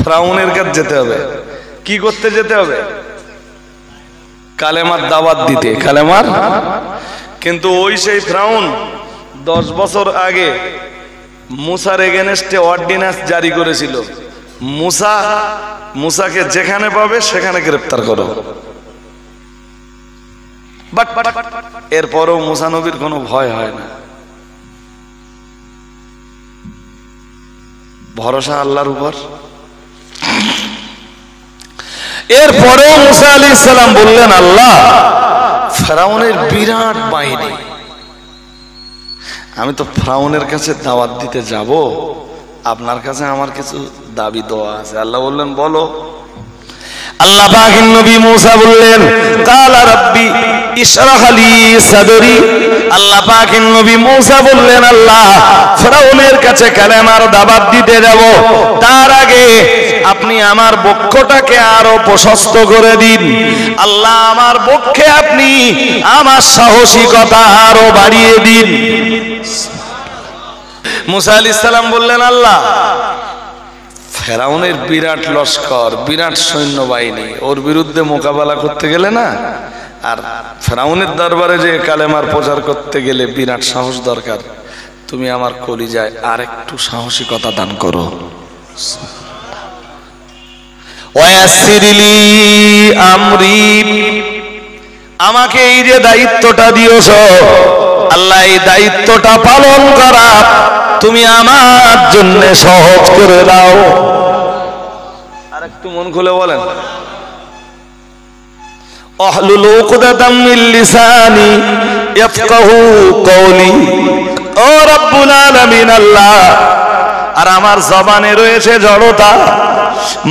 ফেরাউনের কাছে যেতে হবে। কি করতে যেতে হবে? কালেমার দাওয়াত দিতে, কালেমার। কিন্তু ওই সেই ফেরাউন 10 বছর আগে মুসার এগেনস্টে অর্ডিন্যান্স জারি করেছিল, মুসাকে যেখানে পাবে সেখানে গ্রেফতার করো। বাট এরপরও মুসা নবীর কোনো ভয় হয় না, ভরসা আল্লাহর উপর। এরপরেও মুসা আলাইহিস সালাম বললেন, আল্লাহ, ফেরাউনের বিরাট বাহিনী, আমি তো ফেরাউনের কাছে দাওয়াত দিতে যাব, আপনার কাছে আমার কিছু দাবি দেওয়া আছে। আল্লাহ বললেন, বলো। আল্লাহ পাকের নবী মুসা বললেন, কালা রাব্বি ইশরাহ লি সাদরি। আল্লাহ পাকের নবী মুসা বললেন, আল্লাহ, ফেরাউনের কাছে কালেমার দাওয়াত দিতে যাব, তার আগে আপনি আমার বক্ষটাকে আরো প্রশস্ত করে দিন। আল্লাহ, আমার বক্ষে আপনি আমার সাহসিকতা আরো বাড়িয়ে দিন। মুসা আলাইহিস সালাম বললেন, আল্লাহ, ফেরাউনের বিরাট লস্কর, বিরাট সৈন্যবাহিনী, ওর বিরুদ্ধে মোকাবেলা করতে গেলে না, আর ফেরাউনের দরবারে যে কালেমার প্রচার করতে গেলে বিরাট সাহস দরকার, তুমি আমার কলিজায় আর একটু সাহসিকতা দান করো। ওয়াসিরলি আমরি, আমাকে এই যে দায়িত্বটা দিয়েছ আল্লাহ, এই দায়িত্বটা পালন করা তুমি আমার জন্য সহজ করে দাও। আর একটু মন খুলে বলেন, আহলুল উকদাতাম মিন লিসানি ইয়াফকাহু কওলি। ও রব্বুল আলামিন, আল্লাহ, আর আমার জবানে রয়েছে জড়তা,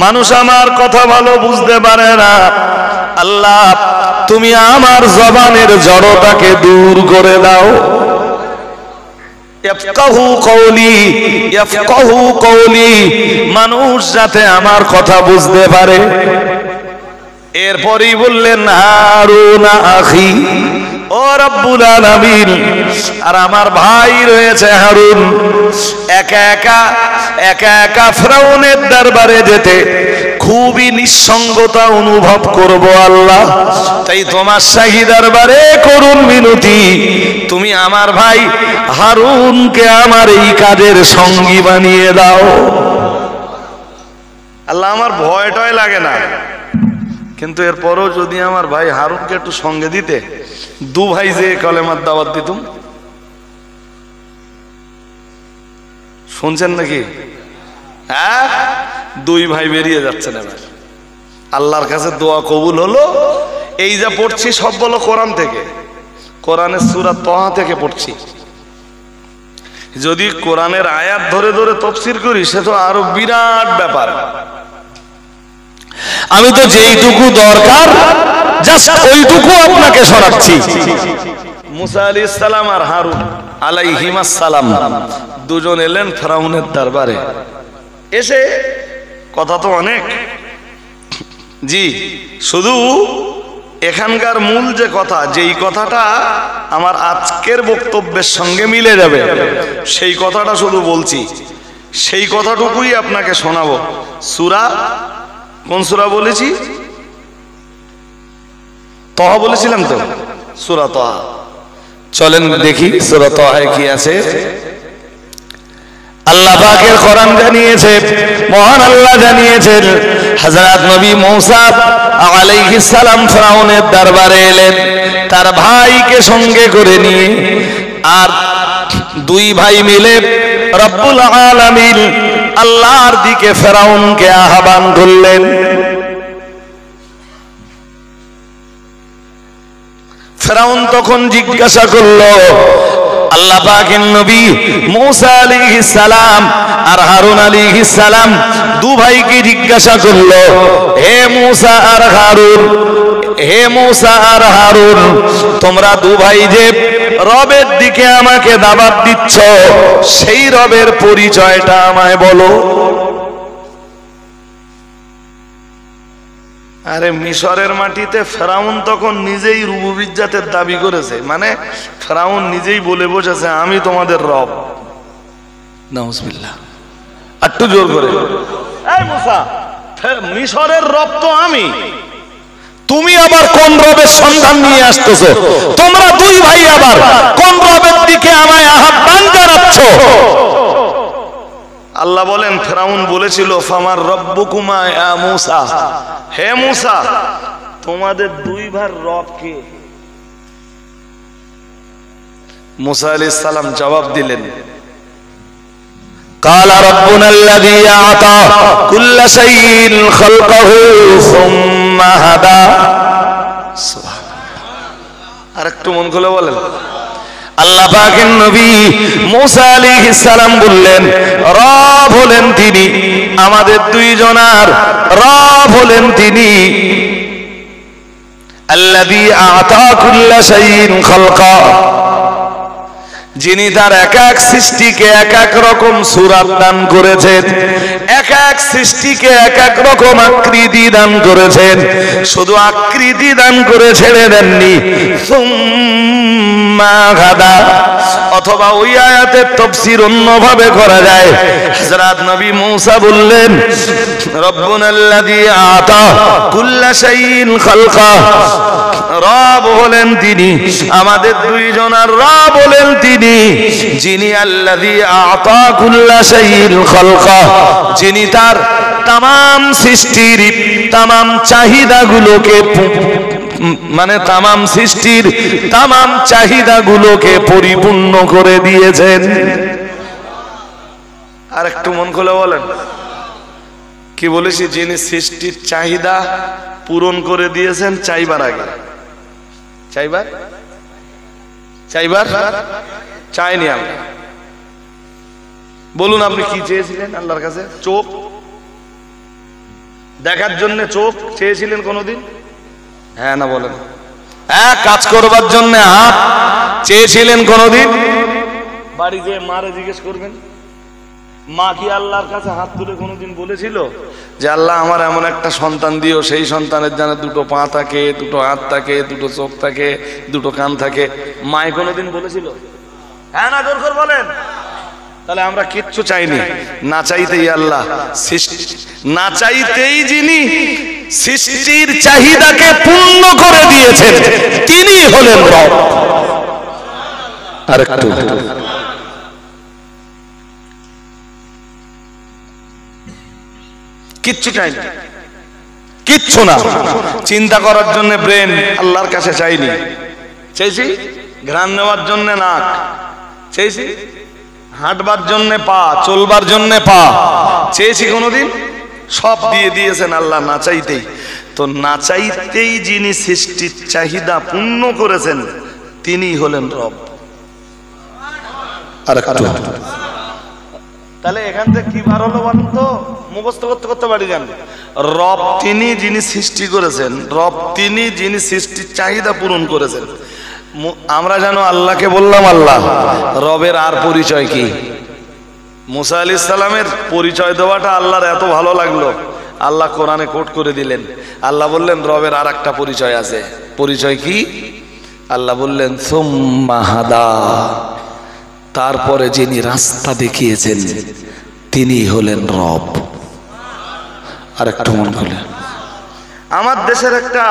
মানুষ আমার কথা ভালো বুঝতে পারে না। আল্লাহ, তুমি আমার জবানের জড়তাকে দূর করে দাও। ইয়াফকাহু কওলি, ইয়াফকাহু কওলি, মানুষ যাতে আমার কথা বুঝতে পারে। এরপরই বললেন, হারুন আখি। ও রব্বুল আলামিন, আর আমার ভাই রয়েছে হারুন, একা একা ফেরাউনের দরবারে যেতে খুবই নিঃসঙ্গতা অনুভব করব আল্লাহ। তাই তোমার শাহী দরবারে করুন মিনতি, তুমি আমার ভাই হারুনকে আমার এই কাজের সঙ্গী বানিয়ে দাও। আল্লাহ, আমার ভয় টয় লাগে না, কিন্তু এরপরও যদি আমার ভাই হারুনকে একটু সঙ্গে দিতে, দু ভাই যে কালেমার দাওয়াত দিতুম। শুনছেন নাকি? হ্যাঁ, দুই ভাই বেরিয়ে যাচ্ছেন এবার। আল্লাহর কাছে দোয়া কবুল হলো। এই যা পড়ছি সব বলো কোরআন থেকে, কোরআনের সূরা তাহা থেকে পড়ছি। যদি কোরআনের আয়াত ধরে ধরে তাফসীর করি সে তো আরো বিরাট ব্যাপার। আমি তো যেইটুকু দরকার জাস্ট ওইটুকু আপনাকে শোনাচ্ছি। মুসা আলাইহিস সালাম আর হারুন আলাইহিমাস সালাম দুজন এলেন ফেরাউনের দরবারে। এসে কথা তো অনেক, জি, শুধু এখানকার মূল যে কথা, যেই কথাটা আমার আজকের বক্তব্যের সঙ্গে মিলে যাবে, সেই কথাটা শুধু বলছি, সেই কথাটুকুই আপনাকে শোনাবো। সূরা, কোন সূরা বলেছি? তহা বলেছিলাম তো, সূরা তহা। চলেন দেখি সূরা তহায় কি আছে। আল্লাহ পাকের কোরআন জানিয়েছে, মহান আল্লাহ জানিয়েছেন, হযরত নবী মূসা আলাইহিস সালাম ফেরাউনের দরবারে এলেন তার ভাইকে সঙ্গে করে নিয়ে, আর দুই ভাই মিলে রব্বুল আলামিন আল্লাহর দিকে ফেরাউনকে আহ্বান করলেন। ফেরাউন তখন জিজ্ঞাসা করলো, আল্লাহ পাকের নবী মূসা আলাইহিস সালাম আর হারুন আলাইহিস সালাম দু ভাইকে জিজ্ঞাসা করলো, হে মূসা আর হারুন, হে মূসা আর হারুন, তোমরা দু ভাই যে রবের দিকে আমাকে দাওয়াত দিচ্ছ, সেই রবের পরিচয়টা আমায় বলো। আরে মিশরের মাটিতে ফেরাউন তখন নিজেই রুবুবিয়্যাতের দাবি করেছে, মানে ফেরাউন নিজেই বলে বসেছে আমি তোমাদের রব। নাউজুবিল্লাহ। একটু জোর করে, এই মূসা মিশরের রব তো আমি, তুমি আবার কোন রবের সন্ধান নিয়ে আসতেছো? তোমরা দুই ভাই আবার কোন রবের দিকে আমায় আহ্বান জানাচ্ছ? আল্লাহ বলেন, ফেরাউন বলেছিল ফামার রব্বুকুমা ইয়া মূসা, হে মূসা তোমাদের দুই ভাইয়ের রব কে? মূসা আলাইহিস সালাম জবাব দিলেন, কালা রব্বুনা আল্লাযী আ'তা কুল্লা শাইইন খালকাহু সুম্মা হাদা। সুবহানাল্লাহ। আরেকটু মন খুলে বলেন। আল্লাহ পাকের নবী মূসা আলাইহিস সালাম বললেন, রব হলেন তিনি, আমাদের দুইজনার রব হলেন তিনি, আল্লাযী আ'তা কুল্লা শাইইন খালকা, যিনি তার এক এক সৃষ্টিকে এক এক রকম সূরত দান করেছেন, এক এক সৃষ্টিকে এক এক রকম আকৃতি দান করেছেন। শুধু আকৃতি দান করে ছেড়ে দেননি, সুম্মা গাদা, অথবা ওই আয়াতের তাফসীর অন্যভাবে করা যায়। হযরত নবী মূসা বললেন, রব্বুনাল্লাযী আ'তা কুল্লা শাইইন খালকা, রব হলেন তিনি, আমাদের দুইজনের রব হলেন তিনি, যিনি আল্লাযী আ'তা কুল্লা শাইইন খালকা, যিনি তার तमाम সৃষ্টির तमाम চাহিদাগুলোকে, মানে तमाम সৃষ্টির तमाम চাহিদাগুলোকে পরিপূর্ণ করে দিয়েছেন। আর একটু মন খুলে বলেন, কি বলেছি? যিনি সৃষ্টির চাহিদা পূরণ করে দিয়েছেন চাইবার আগে। চাইবার চাইনি আমরা। বলুন আপনি কি চেয়েছিলেন আল্লাহর কাছে? চোখ দেখার জন্য চোখ চেয়েছিলেন কোনোদিন? হ্যাঁ না বলেন। হ্যাঁ, কাজ করবার জন্য হাত চেয়েছিলেন কোনোদিন? বাড়ি যেয়ে মারে জিজ্ঞেস করবেন, মা কি আল্লাহর কাছে হাত তুলে কোনোদিন বলেছিল যে আল্লাহ আমার এমন একটা সন্তান দিও, সেই সন্তানের যেন দুটো পা থাকে, দুটো হাত থাকে, দুটো চোখ থাকে, দুটো কান থাকে? মায় কোনোদিন বলেছিল? হ্যাঁ না জোর করে বলেন। তাহলে আমরা কিচ্ছু চাইনি, না চাইতেই আল্লাহ না চাইতেই যিনি সৃষ্টির চাহিদাকে পূর্ণ করে দিয়েছেন তিনি হলেন রব। আরেকটু কিচ্ছু চাইনি, কিচ্ছু না। চিন্তা করার জন্য ব্রেন আল্লাহর কাছে চাইনি, চেয়েছি ঘ্রাণ নেওয়ার জন্য নাক, চেয়েছি হাঁটবার জন্য পা, চলবার জন্য পা, চেয়েছি কোনোদিন? সব দিয়ে দিয়েছেন আল্লাহ না চাইতেই। তো না চাইতেই যিনি সৃষ্টির চাহিদা পূর্ণ করেছেন তিনি হলেন রব। আর তাহলে এখান থেকে কি বার হলো বলেন তো? মুখস্থ করতে করতে বাড়ি যান। রব তিনি যিনি সৃষ্টি করেছেন, রব তিনি যিনি সৃষ্টির চাহিদা পূরণ করেছেন। আমরা যেন আল্লাহকে বললাম আল্লাহ, রবের আর পরিচয় কি? মুসা আলাইহিস সালামের পরিচয় দেওয়াটা আল্লাহর এত ভালো লাগলো, আল্লাহ কোরআনে কোট করে দিলেন। আল্লাহ বললেন রবের আর একটা পরিচয় আছে। পরিচয় কি? আল্লাহ বললেন সুম্মা হাদা, তারপরে যিনি রাস্তা দেখিয়েছেন তিনি হলেন রব। আর একটা মন খুলে আমার দেশের একটা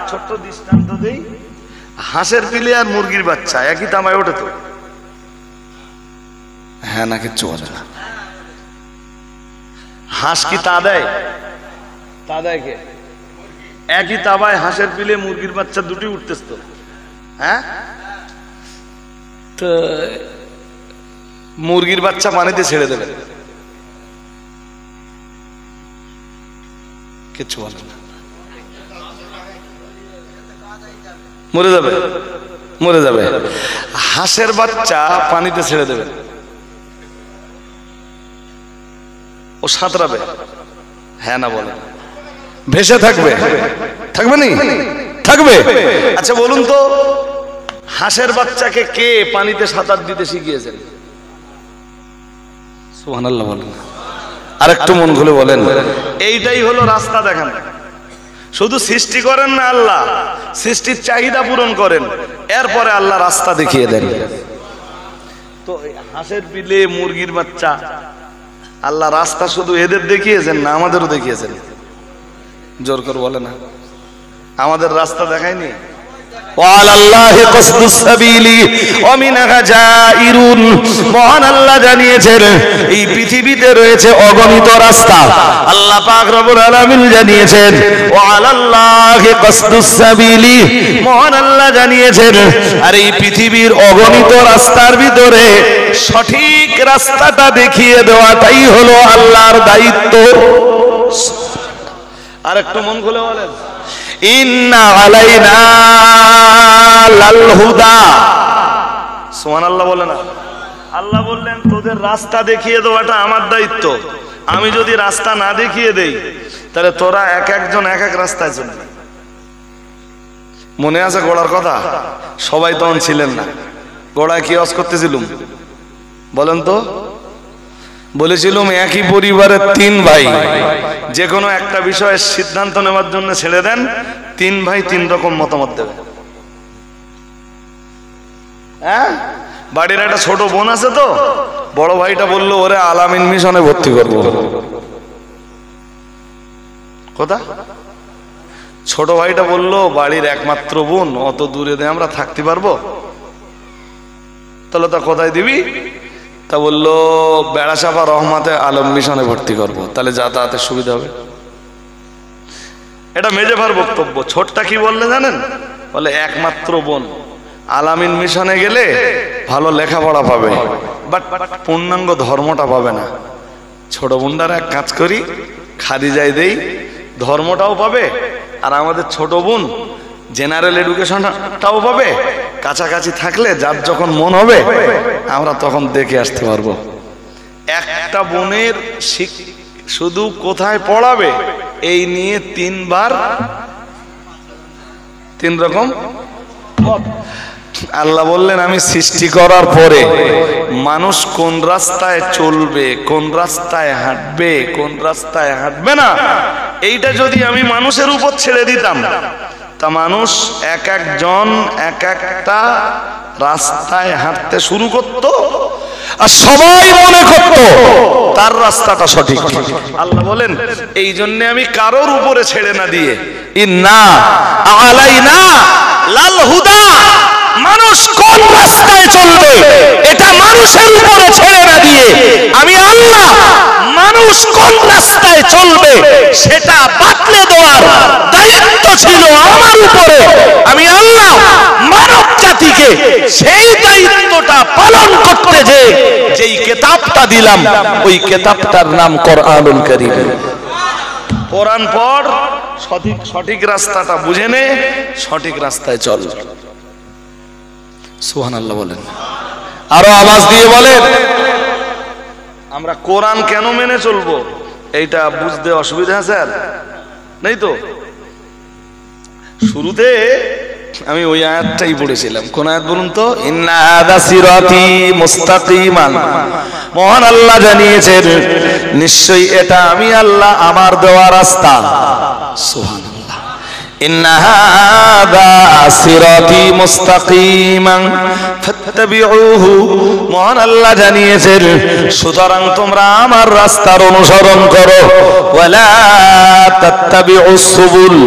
ছোট্ট দৃষ্টান্ত দেই। হাঁসের পিলে আর মুরগির বাচ্চা একই তামায় ওঠে তো? হ্যাঁ না, কিচ্ছু বলে না। হাঁস কি তা দেয়? তা দেয় কে? একই তাবায় হাঁসের পিলে মুরগির বাচ্চা দুটি উঠতেছ তো। হ্যাঁ, তো মুরগির বাচ্চা পানিতে ছেড়ে দেবে, কিচ্ছু বলে না, মরে যাবে, মরে যাবে। হাঁসের বাচ্চা পানিতে ছেড়ে দেবে, ও সাঁতরাবে, হ্যাঁ না বলে? ভেসে থাকবে, থাকবে নি? থাকবে। আচ্ছা বলুন তো, হাঁসের বাচ্চাকে কে পানিতে সাঁতার দিতে শিখিয়েছেন? সুবহানাল্লাহ বলেন। আরেকটু মন খুলে বলেন। এইটাই হলো রাস্তা দেখান। শুধু সৃষ্টি করেন না আল্লাহ, সৃষ্টির চাহিদা পূরণ করেন, এরপরে আল্লাহ রাস্তা দেখিয়ে দেন। তো হাঁসের পিলে মুরগির বাচ্চা আল্লাহ রাস্তা শুধু এদের দেখিয়েছেন না আমাদেরও দেখিয়েছেন? জোর করে বলে না, আমাদের রাস্তা দেখায়নি। ওয়ালাল্লাহি কসদুস সাবিলি ওয়া মিনহা জাইরুন, মহান আল্লাহ জানিয়েছেন এই পৃথিবীতে রয়েছে অগণিত রাস্তা। আল্লাহ পাক রব্বুল আলামিন জানিয়েছেন ওয়ালাল্লাহি কসদুস সাবিলি, মহান আল্লাহ জানিয়েছেন আর এই পৃথিবীর অগণিত রাস্তার ভিতরে সঠিক রাস্তাটা দেখিয়ে দেওয়াটাই হলো আল্লাহর দায়িত্ব। আর একটু মন খুলে বলেন, ইন্না আলাইনা লাল হুদা। সুবহানাল্লাহ বলে না? আল্লাহ বললেন তোদের রাস্তা দেখিয়ে দেওয়াটা আমার দায়িত্ব। আমি যদি রাস্তা না দেখিয়ে দেই তাহলে তোরা এক একজন এক এক রাস্তায় চলবি। মনে আছে গোড়ার কথা? সবাই তখন ছিলেন না। গোড়ায় কি ওয়াজ করতেছিলুম বলেন তো? বলেছিলাম একই পরিবারের তিন ভাই যে কোনো একটা বিষয়ের সিদ্ধান্ত নেওয়ার জন্য ছেড়ে দেন, তিন ভাই তিন রকম মতামত দেবে। হ্যাঁ, বাড়ির একটা ছোট বোন আছে, তো বড় ভাইটা বললো ওরে আলামিন মিশনে ভর্তি করবো। কথা, ছোট ভাইটা বললো বাড়ির একমাত্র বোন, অত দূরে দিয়ে আমরা থাকতে পারবো? তাহলে তা কোথায় দিবি? তা বললো বেড়াচাপা রহমাতে আলম মিশনে ভর্তি করবো, তাহলে যাতায়াতের সুবিধা হবে। এটা মেজে ভার বক্তব্য। ছোটটা কি বললে জানেন? বলে একমাত্র বোন, আলামিন মিশনে গেলে ভালো লেখাপড়া পাবে, বাট পূর্ণাঙ্গ ধর্মটা পাবে না। ছোট বোনটার এক কাজ করি, খাদিজায় দেই, ধর্মটাও পাবে, আর আমাদের ছোট বোন জেনারেল এডুকেশনটাও পাবে। কাছাকাছি থাকলে যার যখন মন হবে আমরা তখন দেখে আসতে পারবো। একটা বোনের শুধু কোথায় পড়াবে এই নিয়ে তিনবার তিন রকম। আল্লাহ বললেন আমি সৃষ্টি করার পরে মানুষ কোন রাস্তায় চলবে, কোন রাস্তায় হাঁটবে, কোন রাস্তায় হাঁটবে না, এইটা যদি আমি মানুষের উপর ছেড়ে দিতাম তা মানুষ এক একজন এক একটা রাস্তায় হাঁটতে শুরু করত, আর সবাই মনে করত তার রাস্তাটা সঠিক। আল্লাহ বলেন এই জন্য আমি কারোর উপরে ছেড়ে না দিয়ে ইন্না আলাইনা লাল হুদা, মানুষ কোন রাস্তায় চলবে এটা মানুষের উপরে ছেড়ে না দিয়ে আমি আল্লাহ মানুষ কোন রাস্তায় চলবে সেটা বাতলে দেওয়ার দায়িত্ব ছিল আমার উপরে। আমি আল্লাহ মানব জাতিকে সেই দায়িত্বটা পালন করতে যেই কিতাবটা দিলাম ওই কিতাবটার নাম কোরআনুল কারীম। কোরআন পড়, সঠিক রাস্তাটা বুঝে নে, সঠিক রাস্তায় চল। সুবহানাল্লাহ বলেন, আরো আওয়াজ দিয়ে বলেন। আমরা কোরআন কেন মেনে চলবো এইটা বুঝতে অসুবিধা আছে আর নেই তো? শুরুতে আমি ওই আয়াতটাই পড়েছিলাম। কোন আয়াত বলুন তো? ইন্না হাযা সিরাতি মুস্তাকিমান, মহান আল্লাহ জানিয়েছেন নিশ্চয়ই এটা আমি আল্লাহ আমার দেওয়া রাস্তা। সুবহানাল্লাহ, ইন্না হাযা সিরাতি মুস্তাকিমান ফাত্তাবিউহু, মহান আল্লাহ জানিয়েছেন সুতরাং তোমরা আমার রাস্তার অনুসরণ করো। ওয়ালা তাত্তাবিউস সুবুল,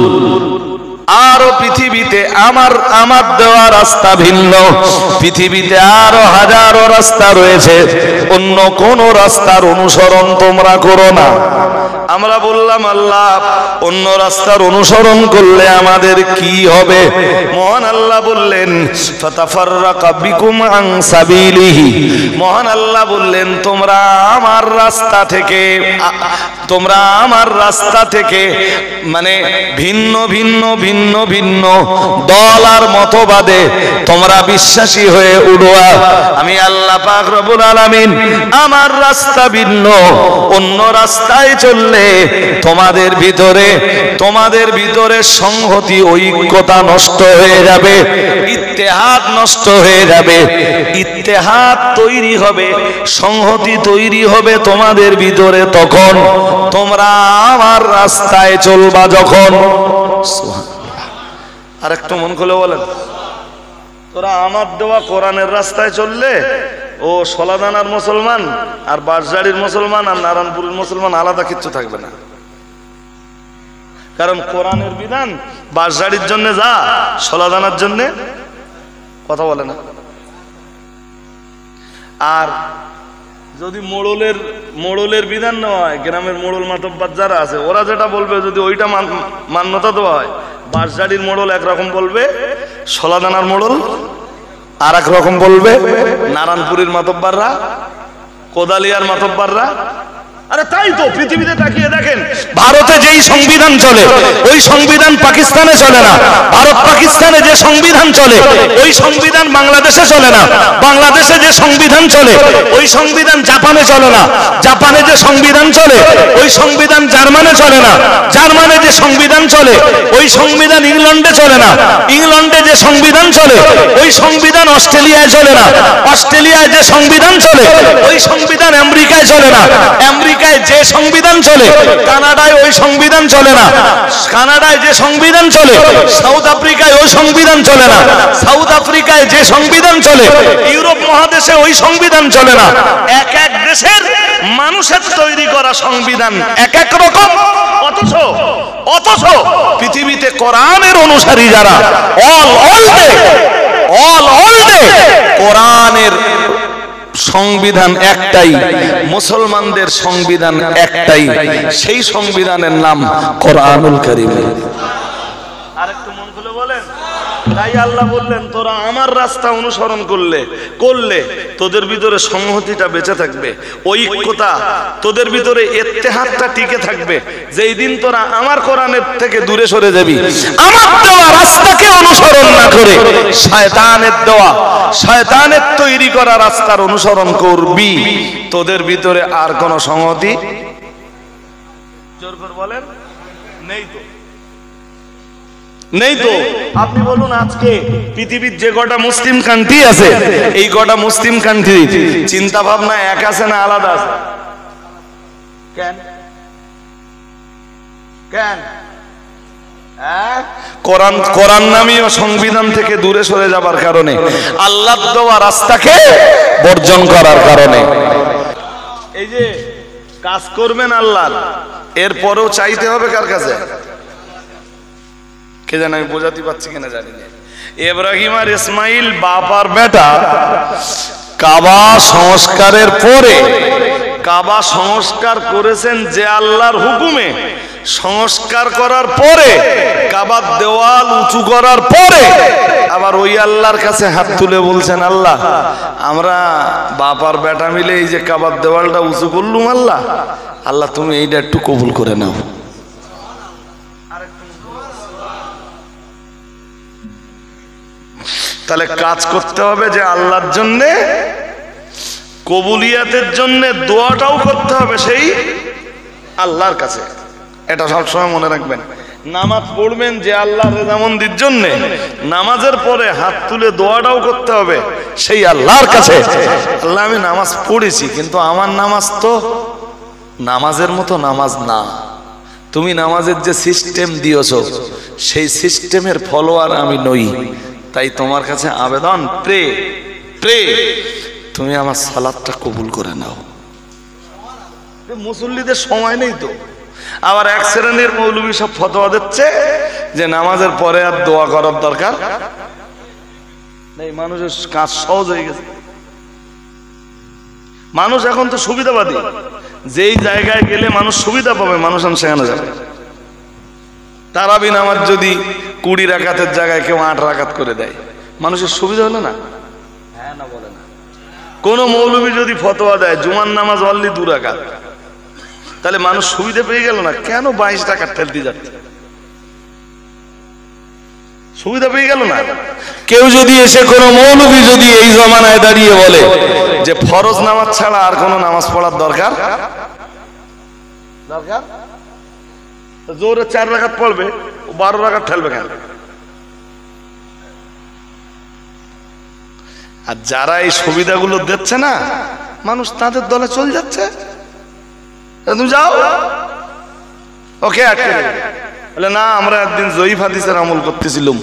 আরো পৃথিবীতে আমার দেওয়া রাস্তা ভিন্ন, পৃথিবীতে আরো হাজারো রাস্তা রয়েছে, অন্য কোন রাস্তার অনুসরণ তোমরা করো না। আমরা বললাম আল্লাহ অন্য রাস্তার অনুসরণ করলে আমাদের কি হবে? মহান আল্লাহ বললেন ফাতাফাররাকা বিকুম আন সাবিলিহি, মহান আল্লাহ বললেন তোমরা আমার রাস্তা থেকে মানে ভিন্ন ভিন্ন ভিন্ন ভিন্ন দল আর মতবাদে তোমরা বিশ্বাসী হয়ে উড়োয়া। আমি আল্লাহ পাক রব্বুল আলামিন আমার রাস্তা ভিন্ন, অন্য রাস্তায় চললে তোমাদের ভিতরে সংহতি ঐক্যতা নষ্ট হয়ে যাবে, ইত্তেহাদ নষ্ট হয়ে যাবে, ইত্তেহাদ তৈরি হবে, সংহতি তৈরি হবে তোমাদের ভিতরে তখন তোমরা আমার রাস্তায় চলবা যখন। আর একটু মন খুলে বলেন, তোরা আমার দেওয়া কোরআনের রাস্তায় চললে ও সলাদানার মুসলমান আর বাঁশবাড়ির মুসলমান আর নারায়ণপুরের মুসলমান আলাদা কিচ্ছু থাকবে না। কারণ কোরআনের বিধান বাঁশঝাড়ির জন্য যা, শোলা দানার জন্য কথা বলে না। আর যদি মোড়লের বিধান নেওয়া হয়, গ্রামের মোড়ল মাতব্বর যারা আছে ওরা যেটা বলবে যদি ওইটা মান্যতা দেওয়া হয়, বাঁশঝাড়ির মোড়ল একরকম বলবে, শোলাদানার মোড়ল আর এক রকম বলবে, নারায়ণপুরের মাতব্বররা, কোদালিয়ার মাতব্বররা। আরে তাই তো, পৃথিবীতে তাকিয়ে দেখেন, ভারতে যেই সংবিধান চলে ওই সংবিধান পাকিস্তানে চলে না। ভারত পাকিস্তানে যে সংবিধান চলে ওই সংবিধান বাংলাদেশে চলে না। বাংলাদেশে যে সংবিধান চলে ওই সংবিধান জাপানে চলে না। জাপানে যে সংবিধান চলে ওই সংবিধান জার্মানে চলে না। জার্মানে যে সংবিধান চলে ওই সংবিধান ইংল্যান্ডে চলে না। ইংল্যান্ডে যে সংবিধান চলে ওই সংবিধান অস্ট্রেলিয়ায় চলে না। অস্ট্রেলিয়ায় যে সংবিধান চলে ওই সংবিধান আমেরিকায় চলে না। আমেরিকায় যে সংবিধান চলে কানাডায় ওই সংবিধান চলে না। কানাডায় যে সংবিধান চলে সাউথ আফ্রিকায় ওই সংবিধান চলে না। সাউথ আফ্রিকায় যে সংবিধান চলে ইউরোপ মহাদেশে ওই সংবিধান চলে না। এক এক দেশের মানুষের তৈরি করা সংবিধান এক এক রকম, অথচ পৃথিবীতে কোরআনের অনুসারী যারা অল ডে কোরআনের সংবিধান একটাই, মুসলমানদের সংবিধান একটাই, সেই সংবিধানের নাম কোরআনুল কারীম। আরেকটু মন খুলে বলেন। তাই আল্লাহ বললেন, তোরা আমার রাস্তা অনুসরণ করলে তোদের ভিতরে সংহতিটা বেঁচে থাকবে, ঐক্যতা তোদের ভিতরে, ইত্তেহাদটা টিকে থাকবে। যেই দিন তোরা আমার কোরআনের থেকে দূরে সরে যাবি, আমার দেওয়া রাস্তাকে অনুসরণ না করে শয়তানের তৈরি করা রাস্তার অনুসরণ করবি, তোদের ভিতরে আর কোন সংহতি জোর করে বলেন নেই তো। আপনি বলুন, আজকে পৃথিবীর যে কটা মুসলিম কান্ট্রি আছে এই কটা মুসলিম কান্ট্রি চিন্তা ভাবনা এক আছে না আলাদা আছে? কেন কোরআন নামীয় সংবিধান থেকে দূরে সরে যাবার কারণে, আল্লাহর দেওয়া রাস্তাকে বর্জন করার কারণে। এই যে কাজ করবেন আল্লাহর, এরপরেও চাইতে হবে কার কাছে? কে জানে, আমি বোঝাতে পারছি কিনা জানি না। ইব্রাহিম আর ইসমাইল বাপ আর বেটা কাবা সংস্কারের পরে, কাবা সংস্কার করেছেন যে আল্লাহর হুকুমে, সংস্কার করার পরে কাবার দেওয়াল উঁচু করার পরে আবার ওই আল্লাহর কাছে হাত তুলে বলছেন, আল্লাহ আমরা বাপ আর বেটা মিলে এই যে কাবার দেওয়ালটা উঁচু করলুম, আল্লাহ তুমি এইটা একটু কবুল করে নাও। তাহলে কাজ করতে হবে যে আল্লাহর জন্য, কবুলিয়াতের জন্য দোয়াটাও করতে হবে সেই আল্লাহর কাছে। এটা সবসময় মনে রাখবেন। নামাজ পড়বেন যে আল্লাহর রেজামন্দির জন্য, নামাজের পরে হাত তুলে দোয়াটাও করতে হবে সেই আল্লাহর কাছে। আল্লাহ আমি নামাজ পড়েছি, কিন্তু আমার নামাজ তো নামাজের মতো নামাজ না। তুমি নামাজের যে সিস্টেম দিয়েছ সেই সিস্টেমের ফলোয়ার আমি নই। তাই তোমার কাছে আবেদন, প্রে তুমি আমার সালাতটা কবুল করে নাও। মুসল্লিদের সময় নেই তো। আবার এক শ্রেণীর মৌলবী সব ফতোয়া দিচ্ছে যে নামাজের পরে আর দোয়া করার দরকার নেই, মানুষের কাজ সহজ হয়ে গেছে। মানুষ এখন তো সুবিধাবাদী, যেই জায়গায় গেলে মানুষ সুবিধা পাবে মানুষ সেখানে যাবে। তারাবি নামাজ যদি 20 রাকাতের জায়গায় কেউ 8 রাকাত করে দেয়, মানুষের সুবিধা হলো না? হ্যাঁ না বলে না? কোন মৌলবী যদি ফতোয়া দেয় জুমার নামাজ অনলি 2 রাকাত, তাহলে মানুষ সুবিধা পেয়ে গেল না? কেন 22 রাকাত ঠেলতে যাচ্ছে? সুবিধা পেয়ে গেল না? কেউ যদি এসে কোন মৌলবী যদি এই জমানায় দাঁড়িয়ে বলে যে ফরজ নামাজ ছাড়া আর কোন নামাজ পড়ার দরকার, জোরে 4 রাকাত পড়বে, 12 রাকাত ঠেলবে কেন? আর যারা এই সুবিধাগুলো দিচ্ছে না, মানুষ তাদের দলে চলে যাচ্ছে। তুমি যাও, ওকে আটকে বলে না, আমরা একদিন জয়ীফ হাদিসের আমল করতেছিলাম,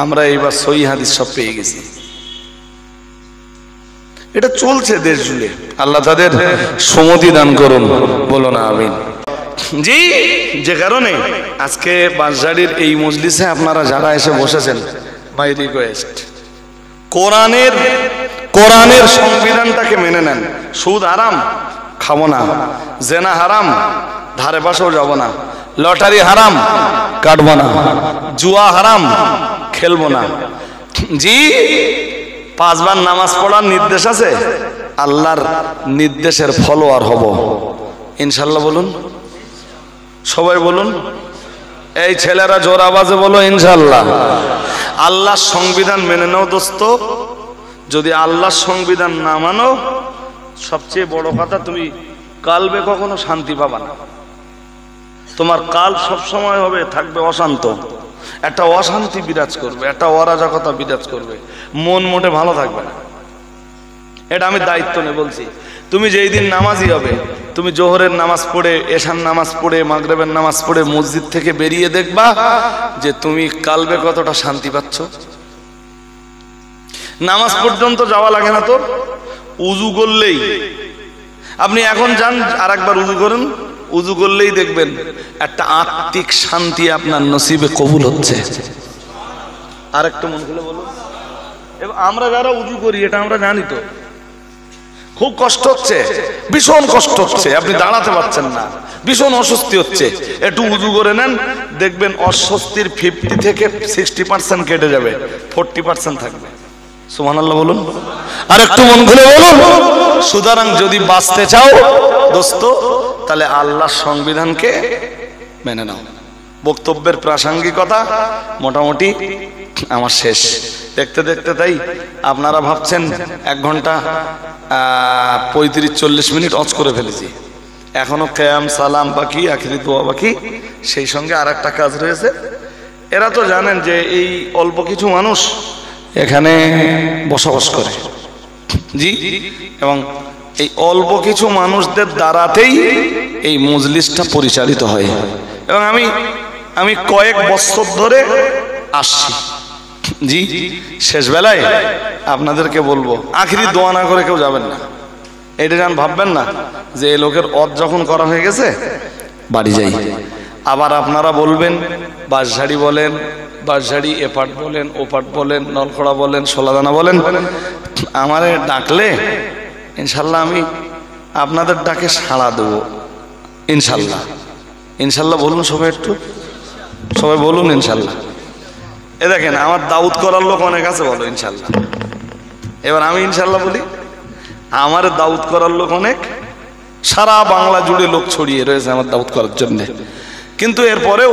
আমরা এইবার সহি হাদিস সব পেয়ে গেছি। এটা চলছে দেশ জুড়ে। আল্লাহ তাদের সুমতি দান করুন, বলো না আমিন। জি, যে কারণে আজকে বাঁশঝাড়ির এই মজলিসে আপনারা যারা এসে বসেছেন, মাই রিকোয়েস্ট, কোরআনের সংবিধানটাকে মেনে নেন। সুদ হারাম, খাবো না। জেনা হারাম, ধারে পাশেও যাব না। লটারি হারাম, কাটবো না। জুয়া হারাম, খেলবো না। জি, 5 বার নামাজ পড়ার নির্দেশ আছে, আল্লাহর নির্দেশের ফলোয়ার হব ইনশাল্লাহ। বলুন সবাই, বলুন। এই ছেলেরা জোর আওয়াজে বলো ইনশাল্লাহ। আল্লাহর সংবিধান মেনে নাও দোস্ত। যদি আল্লাহর সংবিধান না মানো, সবচেয়ে বড় কথা, তুমি কালবে কখনো শান্তি পাবা না। তোমার কাল সব সময় হবে থাকবে অশান্ত, একটা অশান্তি বিরাজ করবে, একটা অরাজকতা বিরাজ করবে, মন মোটে ভালো থাকবে না। এটা আমি দায়িত্ব নিয়ে বলছি। তুমি যেই দিন নামাজি হবে, তুমি জোহরের নামাজ পড়ে, এশার নামাজ পড়ে, মাগরিবের নামাজ পড়ে মসজিদ থেকে বেরিয়ে দেখবা যে তুমি কালবে কতটা শান্তি পাচ্ছ। নামাজ পর্যন্ত যাওয়া লাগে না, তো উজু করলেই আপনি এখন যান, আর একবার উজু করুন, উজু করলেই দেখবেন একটা আত্মিক শান্তি আপনার নসিবে কবুল হচ্ছে। আর একটু মন খুলে বলুন। এবং আমরা যারা উজু করি, এটা আমরা জানি তো খুব কষ্ট হচ্ছে, ভীষণ কষ্ট হচ্ছে, আপনি দাঁড়াতে পারছেন না, ভীষণ অস্বস্তি হচ্ছে। একটু উজু করে নেন, দেখবেন অস্বস্তির 50 থেকে 60% কেটে যাবে, 40% থাকবে। সুবহানাল্লাহ বলুন। আর একটু মন খুলে বলুন। সুতরাং যদি বাঁচতে চাও দোস্ত, তাহলে আল্লাহর সংবিধানকে মেনে নাও। বক্তব্যের প্রাসঙ্গিকতা মোটামুটি আমার শেষ। দেখতে দেখতে তাই আপনারা ভাবছেন 1 ঘন্টা 35-40 মিনিট অজ করে ফেলেছি, এখনো কিয়াম সালাম বাকি, আখিরি দোয়া বাকি, সেই সঙ্গে আর একটা কাজ রয়েছে। এরা তো জানেন যে এই অল্প কিছু মানুষ এখানে বসবাস করে, জি, এবং এই অল্প কিছু মানুষদের দ্বারাতেই এই মজলিসটা পরিচালিত হয়। এবং আমি কয়েক বছর ধরে আসছি, জি। শেষ বেলায় আপনাদেরকে বলবো, আখিরি দোয়া না করে কেউ যাবেন না। এটা যেন ভাববেন না যে এই লোকের অদ যখন করা হয়ে গেছে বাড়ি যাই। আবার আপনারা বলবেন, বাঁশঝাড়ি বলেন, বাঁশঝাড়ি এপাট বলেন, ওপাট বলেন, নলখড়া বলেন, সোলাদানা বলেন, আমারে ডাকলে ইনশাল্লাহ আমি আপনাদের ডাকে সাড়া দেবো ইনশাল্লাহ। ইনশাল্লাহ বলুন সবাই, একটু সবাই বলুন ইনশাল্লাহ। এ দেখেন, আমার দাউদ করার লোক অনেক আছে, বলো ইনশাল্লাহ। এবার আমি ইনশাল্লাহ বলি, আমার দাউদ করার লোক অনেক, সারা বাংলা জুড়ে লোক ছড়িয়ে রয়েছে আমার দাউদ করার জন্য। কিন্তু এরপরেও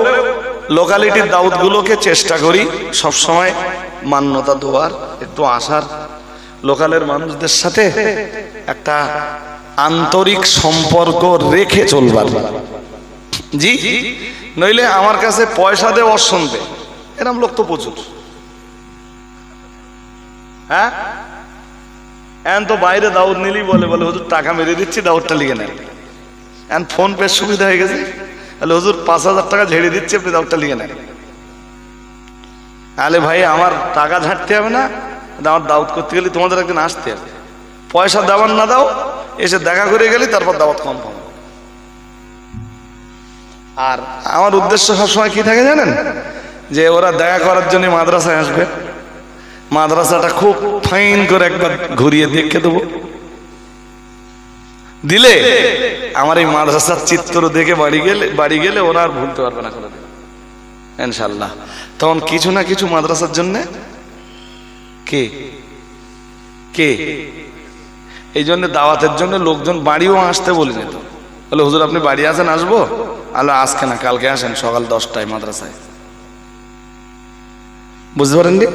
লোকালিটির দাউদগুলোকে চেষ্টা করি সবসময় মান্যতা দেওয়ার, একটু আসার, লোকালের মানুষদের সাথে একটা আন্তরিক সম্পর্ক রেখে চলবার, জি। নইলে আমার কাছে পয়সা দিয়ে অশুনবে, এরকম লোক তো প্রচুর। হ্যাঁ, এখন তো বাইরে দাউদ নিলেই বলে হুজুর টাকা মেরে দিচ্ছি, দাউদটা লিখে নেন। এখন ফোন পে সুবিধা হয়ে গেছে, তাহলে হুজুর 5000 টাকা ঝেড়ে দিচ্ছি, আপনি দাউদটা লিখে নেন। আলে ভাই, আমার টাকা ঝাড়তে হবে না, আমার দাওয়াত করতে গেলে তোমাদের একদিন আসতে হবে। পয়সা দেওয়ার না দাও, এসে দেখা করে গেলে তারপর দাওয়াত কনফার্ম। আর আমার উদ্দেশ্য সবসময় কি থাকে জানেন, যে ওরা দেখা করার জন্য মাদ্রাসায় আসবে, মাদ্রাসাটা খুব ফাইন করে একবার ঘুরিয়ে দেখে দেবো, দিলে আমার এই মাদ্রাসার চিত্র দেখে বাড়ি গেলে ওরা আর ভুলতে পারবে না কোনোদিন ইনশাল্লাহ। তখন কিছু না কিছু মাদ্রাসার জন্য কে কে এই জন্য দাওয়াতের জন্য লোকজন বাড়িও আসতে বলে যেত, বলে হুজুর আপনি বাড়ি আসেন, আসবো। আল্লাহ আজকে না, কালকে আসেন সকাল 10টায় মাদ্রাসায়। বুঝতে পারেননি?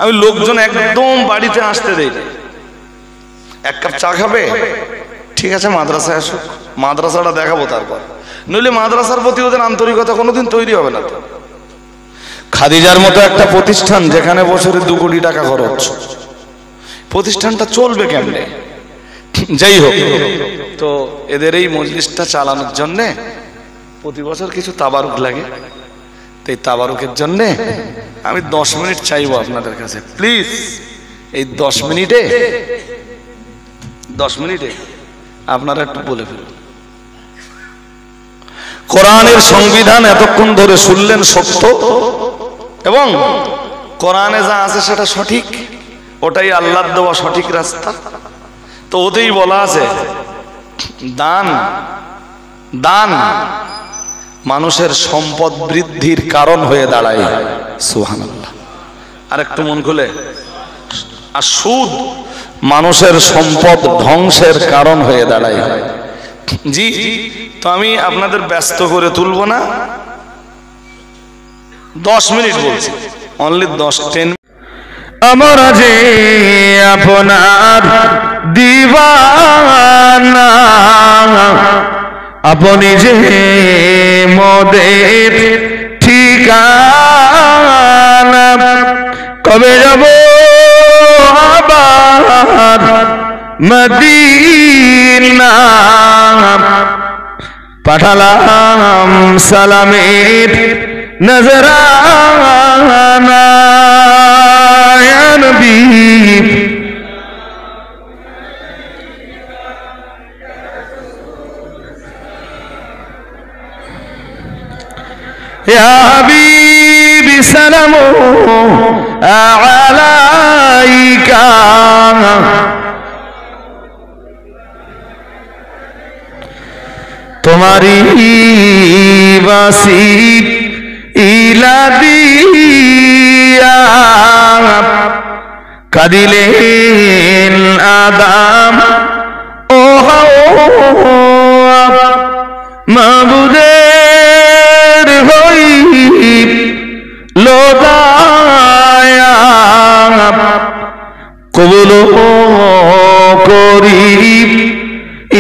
আমি লোকজন একদম বাড়িতে আসতে দেই। 1 কাপ চা খাবে, ঠিক আছে মাদ্রাসায় আসুক, মাদ্রাসাটা দেখাবো তারপর। নইলে মাদ্রাসার প্রতি ওদের আন্তরিকতা কোনোদিন তৈরি হবে না। তো খাদিজার মতো একটা প্রতিষ্ঠান, যেখানে বছরে 2 কোটি টাকা খরচ, প্রতিষ্ঠানটা চলবে কেমনে? যাই হোক, তো এদের এই মজলিসটা চালানোর জন্যে প্রতি বছর কিছু তাবারুক লাগে। তো এই তাবারুকের জন্যে আমি 10 মিনিট চাইবো আপনাদের কাছে, প্লিজ। এই 10 মিনিটে আপনারা একটু বলে ফেলুন, কোরআনের সংবিধান এতক্ষণ ধরে শুনলেন সত্য, এবং কোরআনে যা আছে সেটা সঠিক, ওটাই আল্লাহর দেওয়া সঠিক রাস্তা। তো ওতেই বলা আছে দান দান মানুষের সম্পদ বৃদ্ধির কারণ হয়ে দাঁড়ায়। সুবহানাল্লাহ। আর একটু মন খুলে, আর সুদ মানুষের সম্পদ ধ্বংসের কারণ হয়ে দাঁড়ায়। জি, তো আমি আপনাদের ব্যস্ত করে তুলবো না, 10 মিনিট বলছি, অনলি 10 আমরা যে আপনার দিওয়ানা, আপনি যে মোদের ঠিকানা, কবে যাব আবার মদিনা, পাঠালাম সালামের নজরানা, ইয়া নবী ইয়া হাবিবি সালামু আলাইকা, তোমারি বাসি ইলা দিয়া কাদিলেন আদাম ও হাওয়া, মাবুদের হই লোদায়া, কবুল করি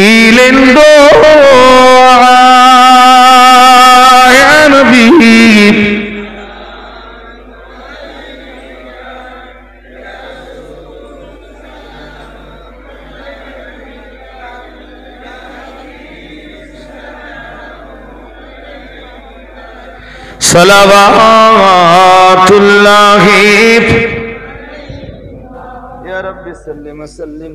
ইলেন দোয়া, ইয়া নবী সালাওয়াতুল্লাহি ইয়া রাব্বি সাল্লিম সাল্লিম।